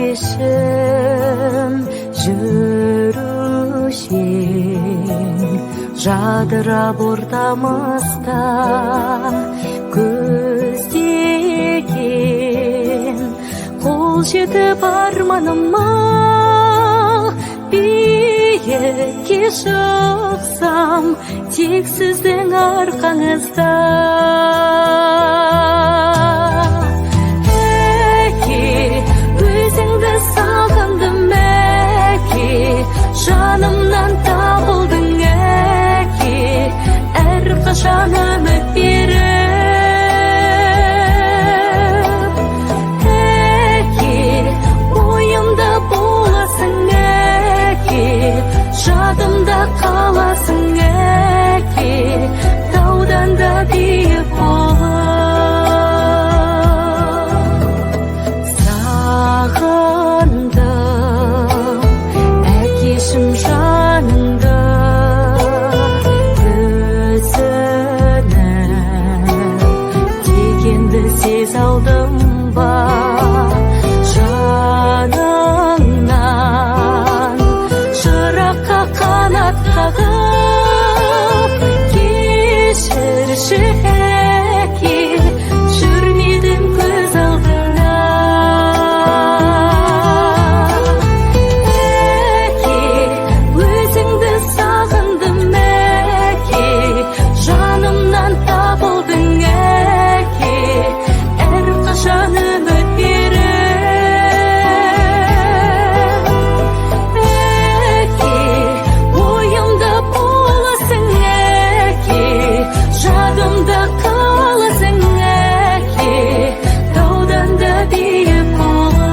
кешім жүрушең жадырап ортамызда көздеген қол жетіп арманыма биікке шықсам тек сіздің арқаңызда. Өзіңді сағындым әке, жанымнан табылдың әке, әрқашан үміт беріп. Әке, ойымда боласың әке, жадымда қаласың әке, таудан да биік болып. Сез алдым ба жаныңнан жыраққа қанат қағып, кешірші әке, жүрмедім көз алдыңда. Әке, өзіңді сағындым әке, жанымнан табылдың әке, әрқашан үміт беріп. Әке, ойымда боласың әке, жадымда қаласың әке, таудан да биік болып.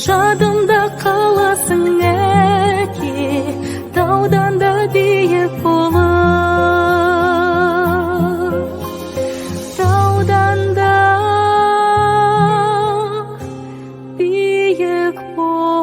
Жадымда қаласың әке, таудан да биік болып. Таудан да биік болып.